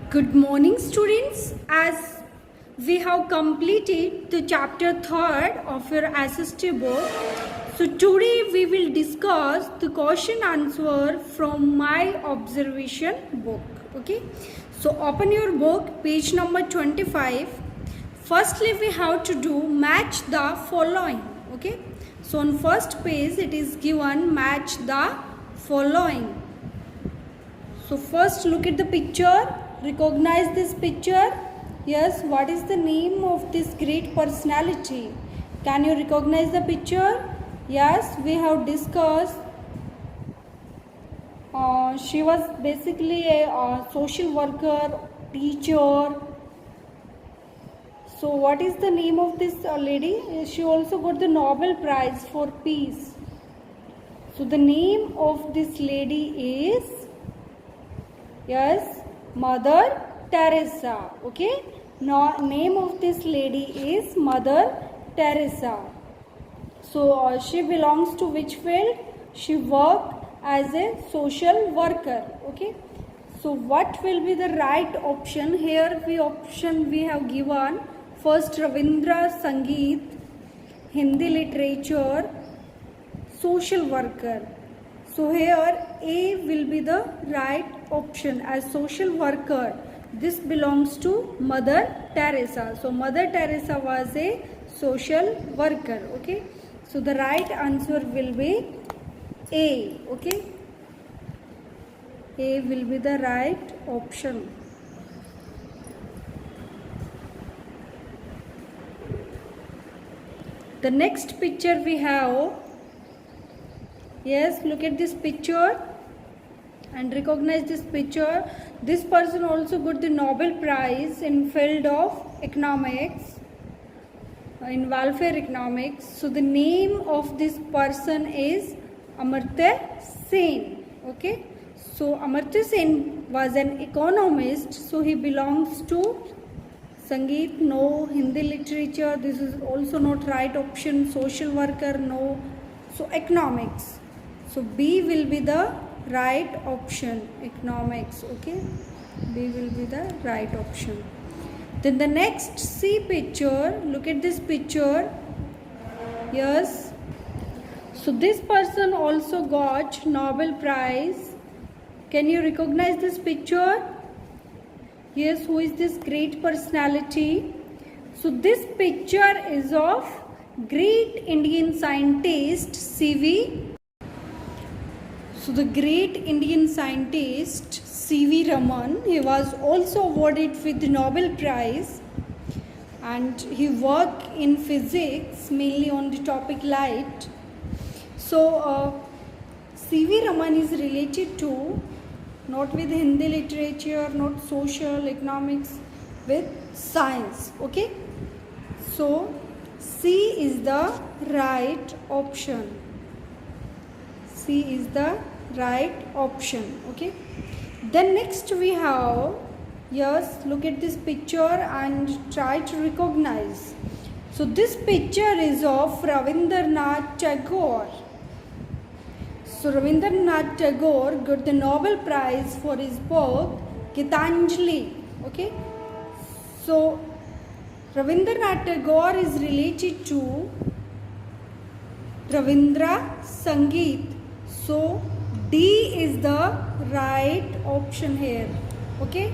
Good morning, students. As we have completed the chapter 3rd of your assistive book, so today we will discuss the question answer from my observation book. Okay, so open your book, page number 25. Firstly, we have to do match the following. Okay, so on first page it is given match the following. So first look at the picture. Recognize this picture. Yes, what is the name of this great personality? Can you recognize the picture? Yes, we have discussed. She was basically a social worker, teacher. So what is the name of this lady? She also got the Nobel Prize for Peace. So the name of this lady is, yes, Mother Teresa. Okay, now name of this lady is Mother Teresa. So she belongs to which field? She worked as a social worker. Okay, so what will be the right option? Here we have given first Ravindra Sangeet, Hindi literature, social worker. So here A will be the right option as social worker. This belongs to Mother Teresa. So Mother Teresa was a social worker. Okay. So the right answer will be A. Okay. A will be the right option. The next picture we have. Yes, look at this picture and recognize this picture. This person also got the Nobel Prize in field of economics, in welfare economics. So the name of this person is Amartya Sen. Okay, so Amartya Sen was an economist. So he belongs to Sangeet, no. Hindi literature, this is also not right option. Social worker, no. So economics. So B will be the right option, economics. Okay, B will be the right option. Then the next C picture, look at this picture. Yes, so this person also got Nobel Prize. Can you recognize this picture? Yes, who is this great personality? So this picture is of great Indian scientist C.V. So the great Indian scientist C.V. Raman, he was also awarded with the Nobel Prize, and he worked in physics mainly on the topic light. So C.V. Raman is related to, not with Hindi literature, not social, economics, with science. Okay, so C is the right option. C is the right option. Okay, then next we have, yes, look at this picture and try to recognize. So this picture is of Rabindranath Tagore. So Rabindranath Tagore got the Nobel Prize for his book Gitanjali. Okay, so Rabindranath Tagore is related to Ravindra Sangeet. So D is the right option here. Okay,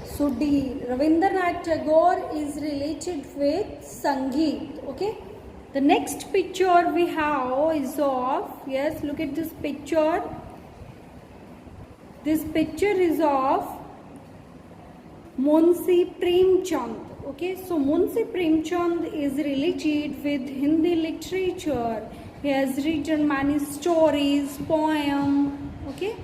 so D, Rabindranath Tagore is related with Sangeet. Okay, the next picture we have is of, yes, look at this picture. This picture is of Munshi Premchand. Okay, so Munshi Premchand is related with Hindi literature. He has written many stories, poem. Okay,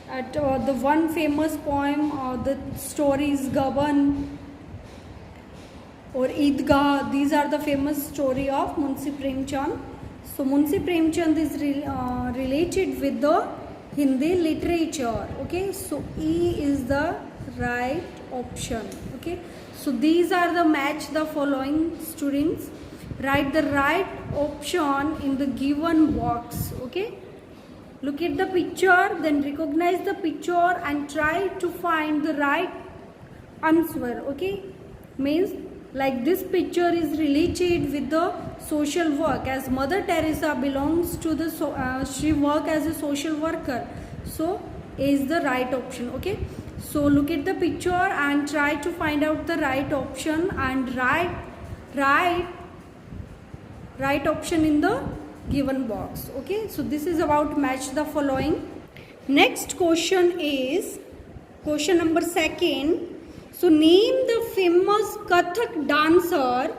at the one famous poem, the stories Gaban or Idgah. These are the famous story of Munshi Premchand. So Munshi Premchand is related with the Hindi literature. Okay, so E is the right option. Okay, so these are the match the following, students. Write the right option in the given box. Okay, look at the picture, then recognize the picture and try to find the right answer. Okay, means like this picture is related with the social work, as Mother Teresa belongs to the she work as a social worker, so A is the right option. Okay, so look at the picture and try to find out the right option and write option in the given box. Okay, so this is about match the following. Next question is question number 2. So name the famous Kathak dancer.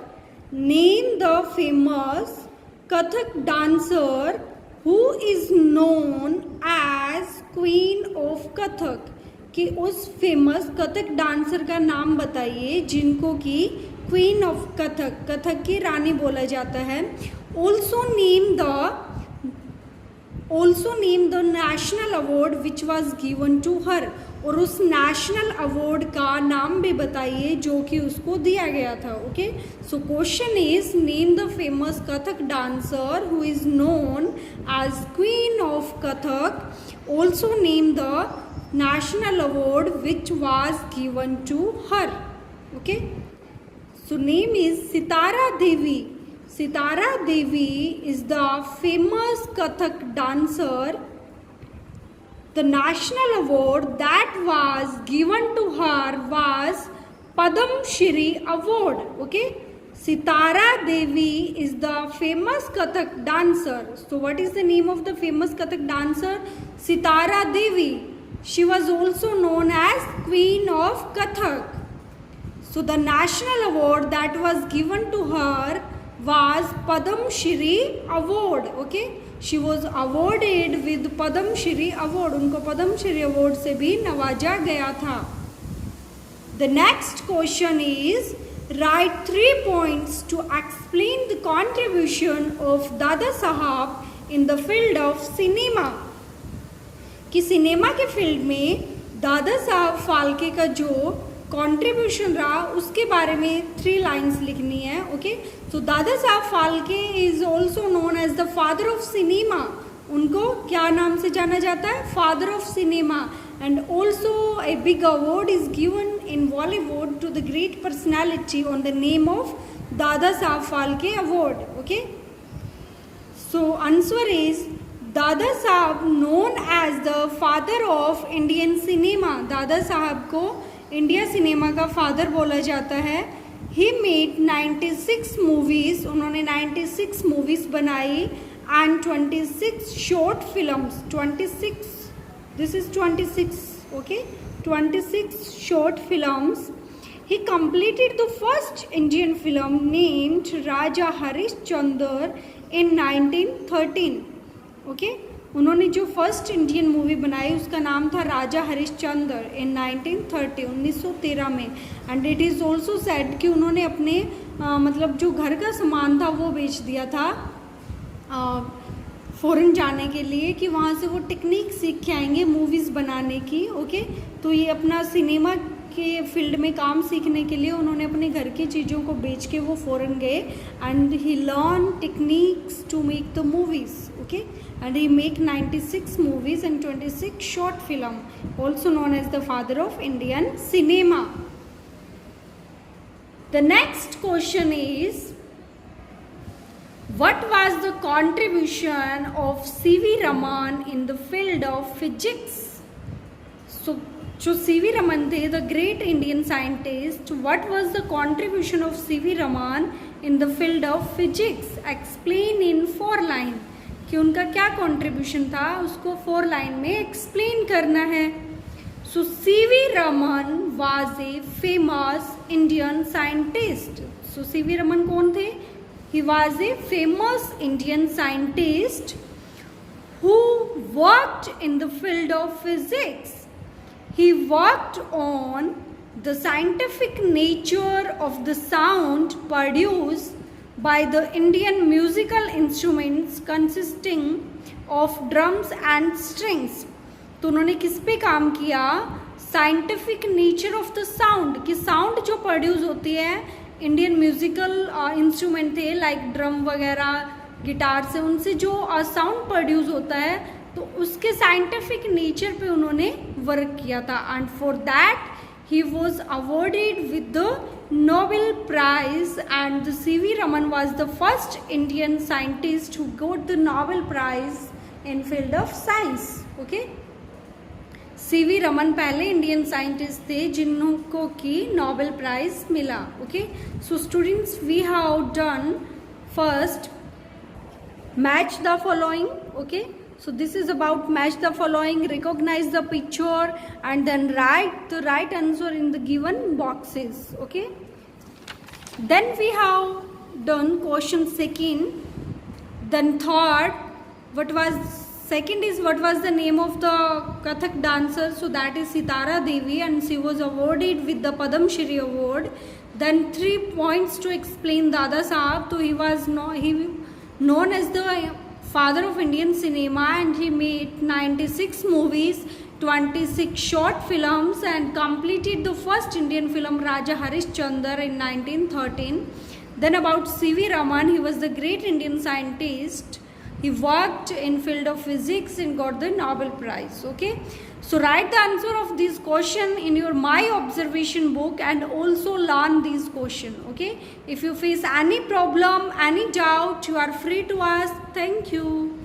Name the famous Kathak dancer who is known as Queen of Kathak. कि उस famous Kathak dancer का नाम बताइए जिनको कि queen of Kathak, Kathak की रानी बोला जाता है. Also name the national award which was given to her. और उस नेशनल अवार्ड का नाम भी बताइए जो कि उसको दिया गया था. Okay, so question is name the famous Kathak dancer who is known as queen of Kathak. Also name the national award which was given to her. Okay, so name is Sitara Devi. Sitara Devi is the famous Kathak dancer. The national award that was given to her was Padam Shri award. Okay, Sitara Devi is the famous Kathak dancer. So what is the name of the famous Kathak dancer? Sitara Devi. She was also known as Queen of Kathak. So the national award that was given to her was Padam Shri award. Okay, she was awarded with Padam Shri award. उनको Padma Shri award से भी नवाजा गया था. The next question is write 3 points to explain the contribution of Dada Sahab in the field of cinema. कि cinema के field में दादा साहब फाल्के का जो कंट्रीब्यूशन रहा उसके बारे में 3 लाइन्स लिखनी है. ओके, तो Dada Saheb Phalke is also known as the father of cinema. उनको क्या नाम से जाना जाता है? Father of cinema. And also a big award is given in Bollywood to the great personality on the name of Dada Saheb Phalke award. Okay, so answer is Dada Saheb known as the father of Indian cinema. Dada Saheb को India cinema का father बोला जाता है. He made 96 movies. उन्होंने 96 movies बनाई and 26 short films. 26, this is 26. Okay, 26 short films. He completed the first Indian film named Raja Harishchandra in 1913. Okay, उन्होंने जो first Indian movie बनाई उसका नाम था राजा हरिश्चंद्र इन 1930, 1913 में. And it is also said कि उन्होंने अपने मतलब जो घर का सामान था वो बेच दिया था फॉरेन जाने के लिए कि वहाँ से वो टेक्निक सीख के आएंगे मूवीज़ बनाने की. ओके, तो ये अपना सिनेमा के फील्ड में काम सीखने के लिए उन्होंने अपने घर की चीज़ों को बेच के वो फॉरेन गए. And he learn techniques to make the movies. Okay, and he make 96 movies and 26 short film, also known as the father of Indian cinema. The next question is what was the contribution of C.V. Raman in the field of physics? So जो C.V. Raman थे, the great Indian scientist, what was the contribution of C.V. Raman in the field of physics? Explain in 4 lines. कि उनका क्या contribution था उसको 4 line में explain करना है. सो C.V. Raman was a famous Indian scientist. So C.V. Raman कौन थे? He was a famous Indian scientist who worked in the field of physics. He worked on the scientific nature of the sound produced by the Indian musical instruments consisting of drums and strings. तो उन्होंने किस पे काम किया? Scientific nature of the sound, कि sound जो produce होती है इंडियन म्यूजिकल इंस्ट्रूमेंट थे लाइक ड्रम वगैरह गिटार से, उनसे जो साउंड प्रोड्यूस होता है तो उसके साइंटिफिक नेचर पे उन्होंने वर्क किया था and for that he was awarded with the Nobel Prize and the C.V. Raman was the first Indian scientist who got the Nobel Prize in field of science. Okay, C.V. Raman पहले Indian scientist थे जिनको की Nobel prize मिला. Okay, so students we have done first match the following. Okay, so this is about match the following, recognize the picture and then write the right answer in the given boxes. Okay, then we have done question second, then third, what was second is what was the name of the Kathak dancer, so that is Sitara Devi and she was awarded with the Padam Shri award. Then 3 points to explain Dada Sahab, so he was known as the father of Indian cinema and he made 96 movies, 26 short films and completed the first Indian film Raja Harishchandra in 1913. Then about C.V. Raman, he was the great Indian scientist. He worked in field of physics and got the Nobel Prize. Okay, so write the answer of this question in your My Observation book and also learn these question. Okay, if you face any problem, any doubt, you are free to ask. Thank you.